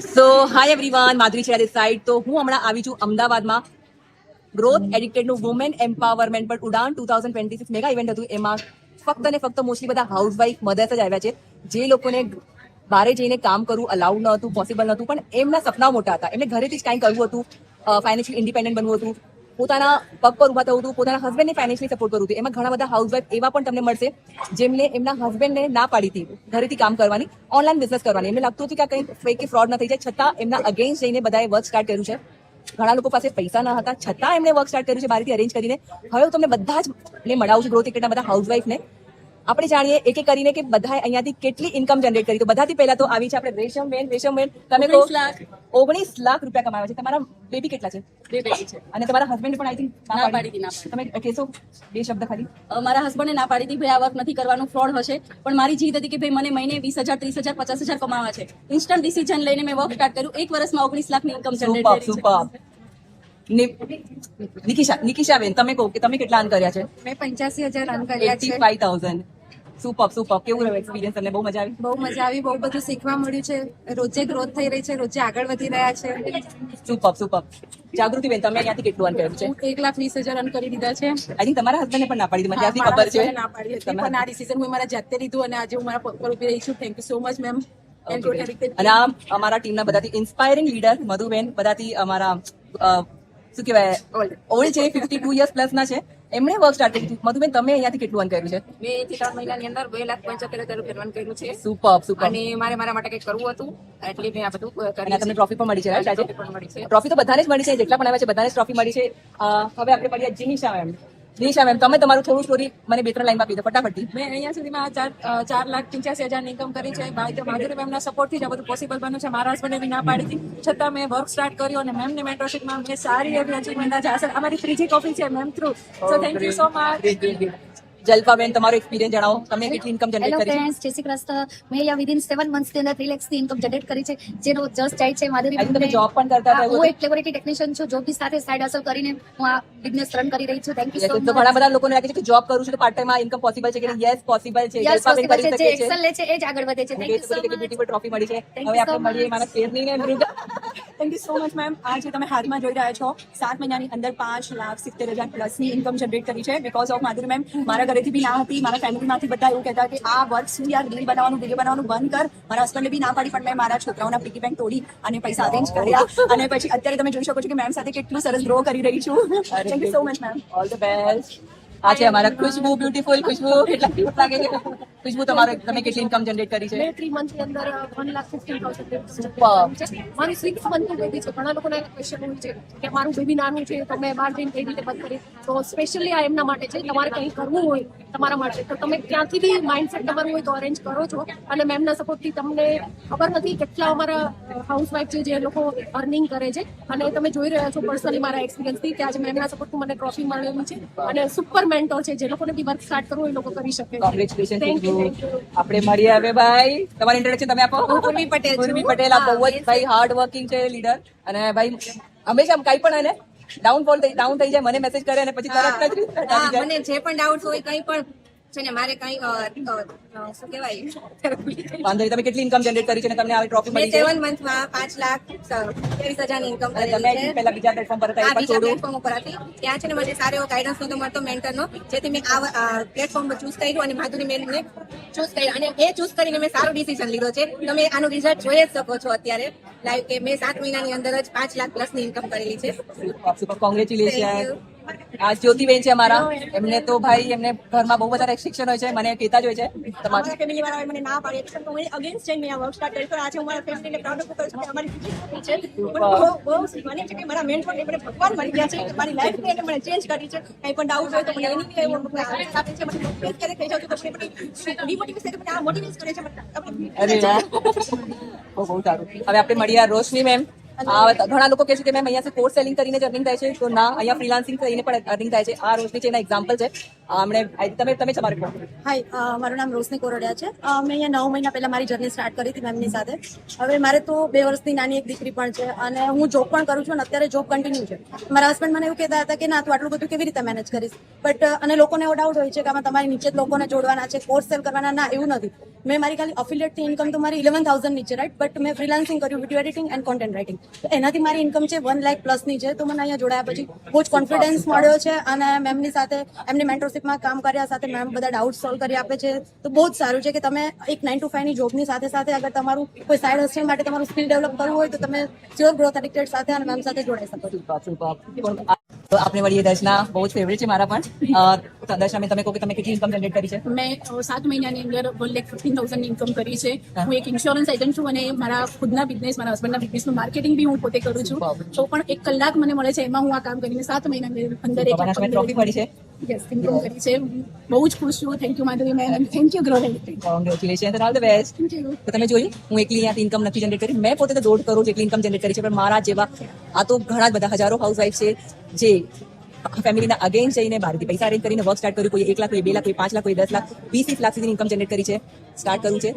સો hi everyone, માધુરી છેડા this side. તો હું હમણાં આવી છું અમદાવાદમાં ગ્રોથ એડિક્ટેડનું વુમેન એમ્પાવરમેન્ટ પર ઉડાન 2026 મેગા ઇવેન્ટ હતું. એમાં ફક્ત ને ફક્ત મોસ્ટલી બધા હાઉસવાઇફ મધર્સ જ આવ્યા છે, જે લોકોને બહાર જઈને કામ કરવું અલાઉડ ન હતું, પોસિબલ નહોતું, પણ એમના સપના મોટા હતા. એમને ઘરેથી જ કાંઈ કરવું હતું, ફાઇનાન્શિયલ ઇન્ડિપેન્ડન્ટ બનવું હતું, પોતાના પગ પર ઉભા થવું હતું, પોતાના હસબન્ડને ફાઇનાન્શિયલી સપોર્ટ કરવું હતું. એમાં ઘણા બધા હાઉસવાઇફ એવા પણ તમને મળશે જેમને એમના હસબન્ડને ના પાડી હતી ઘરેથી કામ કરવાની, ઓનલાઈન બિઝનેસ કરવાની. એમને લાગતું હતું કે આ કંઈ ફેક કે ફ્રોડ ન થઈ જાય, છતાં એમના અગેન્સ્ટ જઈને બધાએ વર્ક સ્ટાર્ટ કર્યું છે. ઘણા લોકો પાસે પૈસા ન હતા, છતાં એમણે વર્ક સ્ટાર્ટ કર્યું છે બહારથી અરેન્જ કરીને. હવે હું તમને બધા જ મળાવું છું ગ્રોથ એડિક્ટેડના બધા હાઉસવાઇફને. આપણે જાણીએ એક એક કરીને કે બધાએ અહીંયાથી કેટલી ઇન્કમ જનરેટ કરી. તો બધાથી પહેલા તો આવી છે આપણે રેશમબેન. તમે કહો 19 લાખ રૂપિયા કમાવ્યા છે. તમારા બેબી કેટલા છે? 2 બેબી છે. અને તમારા હસબન્ડ પણ આઈ થિંક ના પાડી હતી. તમે કહેશો બે શબ્દ ખાલી? મારા હસબન્ડે ના પાડી હતી, ભાઈ આ વર્ક નથી કરવાનું, ફ્રોડ હશે. પણ મારી જીદ હતી કે ભાઈ મને મહિને 20,000, 30,000, 50,000 કમાવા છે. ઇન્સ્ટન્ટ ડિસિઝન લઈને મેં વર્ક સ્ટાર્ટ કર્યું. એક વર્ષમાં 19 લાખની ઇન્કમ જનરેટ કરી છે. નિકિશા બેન, તમે કહો કે તમે કેટલા અર્ન કર્યા છે? મેં 85,000 રન કર્યા છે. 85,000. સુપર. કેવું રહ્યું એક્સપિરિયન્સ? તમને બહુ મજા આવી? બહુ મજા આવી, બહુ બધું શીખવા મળ્યું છે. રોજે ગ્રોથ થઈ રહી છે, રોજે આગળ વધી રહ્યા છે. સુપર. જાગૃતિ બેન, તમે અહીંયાથી કેટલું અર્ન કર્યું છે? હું 1,20,000 રન કરી દીધા છે. આઈ થિંક તમારા હસબન્ડને પણ ના પાડી દીધી, મને જ્યાંથી મારા ખબર છે. husband એ ના પાડી હતી, પણ આ ડિસિઝન હું મારા જાતે લીધું અને આજે હું મારા પગ પર ઉભી રહી છું. Thank you so much ma'am. અને આ અમારા ટીમના બધાથી ઇન્સ્પાયરિંગ લીડર મધુબેન, બધાથી અમારા શું કહેવાય ઓલ્ડ છે, 52 યર્સ પ્લસ ના છે. એમણે વર્ક સ્ટાર્ટ કર્યું. મધુબેન, તમે અહીંયાથી કેટલું અર્ન કર્યું છે? મેં 3 મહિનાની અંદર 2,75,000 રૂપિયા રન કર્યું છે. સુપર. અને મારા માટે કંઈક કરવું હતું એટલે મેં આ બધું અને કર્યું તમને ટ્રોફી પણ મળી છે right? આજે પણ મળી છે. ટ્રોફી તો બધાને જ મળી છે, જેટલા પણ આવ્યા છે બધાને જ ટ્રોફી મળી છે. હવે આપણે મળીએ જીનિશા મેમ. જીનિશા મેમ, તમે તમારું થોડું સ્ટોરી મને 2-3 લાઈનમાં કહી દો ફટાફટથી. મેં અહીંયા સુધીમાં 4,85,000 ઇન્કમ કરી છે. માધુરી મેમના સપોર્ટથી જ આ બધું પોસિબલ બન્યું છે. મારા હસબન્ડે બી ના પાડી હતી, છતાં મેં વર્ક સ્ટાર્ટ કર્યું અને મેમની મેન્ટરશિપમાં મેં સારી એવી અચીવમેન્ટ આજે હાંસલ. અમારી ત્રીજી કોફી છે ma'am through. So thank you so much. Jalpaben, તમારો એક્સપિરિયન્સ જણાવો. તમે કેટલી ઇન્કમ જનરેટ હેલો કરી છે? ફ્રેન્ડ્સ, જય શ્રી કૃષ્ણ. મેં અહીંયા વિધિન 7 મંથ્સની અંદર 3 લાખની ઇન્કમ જનરેટ કરી છે, જેનો જસ્ટ જાય છે માધુરી આજે તમે બેનને. જોબ પણ કરતા હતા હું એવું એક લેબોરેટરી ટેકનિશિયન છું. જોબની સાથે સાઈડ હસલ કરીને હું આ બિઝનેસ રન કરી રહી છું. થેન્ક યુ સો તો મચ. ઘણા બધા લોકોને લાગે છે કે જોબ કરું છું તો પાર્ટ ટાઈમ આ ઇન્કમ પોસિબલ છે કે યસ પોસિબલ છે. યસ જલ્પાબેન પોસિબલ કરી છે. જે શકે છે. એક્શન લે છે એ જ આગળ વધે છે. Thank you so much. Beautiful trophy મળી છે. Thank હવે you so આપણે મળીએ much. મારા શેરની ને મૃગા. Thank you so much ma'am. આજે તમે હાથમાં જોઈ રહ્યા છો 7 મહિનાની અંદર 5,70,000 પ્લસની ઇન્કમ જનરેટ કરી છે બીકોઝ ઓફ માધુરી મેમ. મારા ઘરેથી બી ના હતી, મારા ફેમિલીમાંથી બધા એવું કહેતા કે આ વર્ક શું યાર, રીલ બનાવવાનું, વિડીયો બનાવવાનું બંધ કર. મારા હસબન્ડે બી ના પાડી, પણ મેં મારા છોકરાઓના પિકી બેંક તોડી અને પૈસા અરેન્જ કર્યા. અને પછી અત્યારે તમે જોઈ શકો છો કે મેમ સાથે કેટલું સરસ ગ્રો કરી રહી છું. Thank you so much ma'am. All the best. આ છે અમારા ખુશ્બુ, બ્યુટીફુલ ખુશ્બુ. કેટલા ક્યુટ લાગે છે ખુશ્બુ. તમે કેટલી ઇન્કમ જનરેટ કરી છે? મેં 3 મંથની અંદર 1,15,000 Super. મારી 6 મંથનું બેબી છે. ઘણા લોકોને ક્વેશ્ચન હોય છે કે મારું બેબી નાનું છે તો મેં બહાર જઈને કઈ રીતે બંધ કરી. તો સ્પેશિયલી આ એમના માટે છે. તમારે કંઈ કરવું હોય તમારા માટે તો તમે ક્યાંથી બી માઇન્ડસેટ તમારું હોય તો અરેન્જ કરો છો. અને મેમના સપોર્ટથી તમને ખબર નથી કેટલા અમારા હાઉસવાઇફ છે જે લોકો અર્નિંગ કરે છે. અને તમે જોઈ રહ્યા છો પર્સનલી મારા એક્સપિરિયન્સથી કે આજે મેમના સપોર્ટથી મને ટ્રોફી મળેલી છે. અને સુપર મેન્ટોર છે, જે લોકોને બી વર્ક સ્ટાર્ટ કરવું હોય એ લોકો કરી શકે છે. કોંગ્રેચ્યુલેશન. Thank you. આપણે મળીએ હવે ભાઈ. તમારી ઇન્ટ્રોડક્શન તમે આપો. પૂર્વી પટેલ છું. પૂર્વી પટેલ આ બહુ જ ભાઈ હાર્ડ વર્કિંગ છે લીડર. અને ભાઈ હંમેશા કઈ પણ એને ડાઉન થઈ જાય મને મેસેજ કરે અને પછી તરત જ હા, આવી જાય. મને જે પણ ડાઉટ હોય કંઈ પણ છે ને મારે કંઈ શું કહેવાય વાંધો નહીં. તમે કેટલી ઇન્કમ જનરેટ કરી છે અને તમને આવી ટ્રોફી મેં મળી છે? 7 મંથમાં 5,23,000 ની ઇન્કમ અને તમે કરેલી છે. પહેલા બીજા પ્લેટફોર્મ પર હતા આ એ પણ બીજા થોડું પ્લેટફોર્મ ઉપર હતી. ત્યાં છે ને મને સારો એવો ગાઈડન્સ નતો મળતો મેન્ટરનો, જેથી મેં આ પ્લેટફોર્મ પર ચૂઝ કર્યું અને માધુરી મેમને ચૂઝ કર્યું. અને એ ચૂઝ કરીને મેં સારો ડિસિઝન લીધો છે. તમે આનું રિઝલ્ટ જોઈ જ શકો છો અત્યારે લાઈવ કે મેં 7 મહિનાની અંદર જ 5 લાખ પ્લસ ની ઇન્કમ કરેલી છે. સુપર. કોંગ્રેચ્યુલેશન. આ જ્યોતિબેન છે અમારા. એમને તો ભાઈ એમને ઘરમાં બહુ બધા રેસ્ટ્રિક્શન હોય છે, મને કહેતા જ હોય છે. તમારે મારા ફેમિલી વાળાએ મને ના પાડી એટલે હું અગેન્સ્ટ જઈને આ વર્ક સ્ટાર્ટ કર્યું. પણ આજે હું મારા ફેમિલીને પ્રાઉડ ઓફ કરું છું કે અમારી બીજી છોકરી છે પણ બહુ મને છે કે મારા મેન્ટોર મને ભગવાન મળી ગયા છે. મારી લાઈફ એને મને ચેન્જ કરી છે. કંઈ પણ ડાઉટ હોય તો મને એની બી આદેશ આપે છે. મને મોટિવેટ ક્યારે થઈ જાવ તો પછી મને ડિમોટિવેટ કરે, મને આ મોટિવેટ કરે છે. અરે યાર, બહુ સારું. હવે આપણે મળીએ આ રોશની મેમ. ઘણા લોકો કહે છે કે મેમ અહીંયા કોર્સ સેલિંગ કરીને જ અર્નિંગ થાય છે, તો ના, અહીંયા ફ્રીલાન્સિંગ કરીને પણ અર્નિંગ થાય છે. આ રોશની છે એના એક્ઝામ્પલ છે. તમે તમારે કહો. હાય મારું નામ રોશની કોરડિયા છે. મેં અહીંયા 9 મહિના પહેલા મારી જર્ની સ્ટાર્ટ કરી હતી મેમની સાથે. હવે મારે તો 2 વર્ષની નાની એક દીકરી પણ છે અને હું જોબ પણ કરું છું અને અત્યારે જોબ કન્ટિન્યુ છે. મારા હસબન્ડ મને એવું કહેતા હતા કે ના તું આટલું બધું કેવી રીતે મેનેજ કરીશ, બટ અને લોકોને એવો ડાઉટ હોય છે કે આમાં તમારી નીચે જ લોકોને જોડવાના છે, કોર્સ સેલ કરવાના. ના, એવું નથી. મેં મારી ખાલી અફિલિએટથી ઇન્કમ તો મારી 11,000 ની છે, રાઈટ, બટ મેં ફ્રીલાન્સિંગ કર્યું, video editing and content writing, તો એનાથી મારી ઇન્કમ છે 1 લાખ પ્લસ ની છે. તો મને અહીંયા જોડાયા પછી બહુ જ કોન્ફિડન્સ મળ્યો છે અને મેમની સાથે એમની મેન્ટરશિપમાં કામ કર્યા સાથે મેમ બધા ડાઉટ સોલ્વ કરી આપે છે. તો બહુ જ સારું છે કે તમે એક 9 to 5 ની જોબની સાથે સાથે અગર તમારું કોઈ સાઇડ હસ્ટલ માટે તમારું સ્કિલ ડેવલપ કરવું હોય તો તમે શ્યોર ગ્રોથ એડિક્ટેડ સાથે અને મેમ સાથે જોડાઈ શકો છો. તો આપણે વળી દર્શના બહુ જ ફેવરેટ છે મારા પણ. દર્શના મેં તમે કહો કે તમે કેટલી ઇન્કમ જનરેટ કરી છે? મેં 7 મહિનાની અંદર 1,15,000 ની ઇન્કમ કરી છે. હું એક ઇન્સ્યોરન્સ એજન્ટ છું અને મારા ખુદના બિઝનેસ, મારા હસબન્ડના બિઝનેસનું માર્કેટિંગ બી હું પોતે કરું છું. તો પણ 1 કલાક મને મળે છે, એમાં હું આ કામ કરીને 7 મહિનાની અંદર બાબાના સમય ટ્રોફી મળી છે. યસ, ઇન્કમ કરી છે. બહુ જ ખુશ છું. Thank you Madhuri ma'am and thank you growth addicted. Congratulation and all the best. Thank you. તો તમે જોયું, હું એકલી અહીંયાથી ઇન્કમ નથી જનરેટ કરી. મેં પોતે તો 1.5 કરોડ જેટલી ઇન્કમ જનરેટ કરી છે, પણ મારા જેવા આ તો ઘણા જ બધા હજારો હાઉસવાઇફ છે જે ફેમિલીના અગેન જઈને બહારથી પૈસા અરેન્જ કરીને વર્ક સ્ટાર્ટ કર્યું. કોઈ 1 લાખ, કોઈ 2 લાખ, કોઈ 5 લાખ, કોઈ 10 લાખ, 20 લાખ સુધી ઇન્કમ જનરેટ કરી છે. સ્ટાર્ટ કર્યું છે.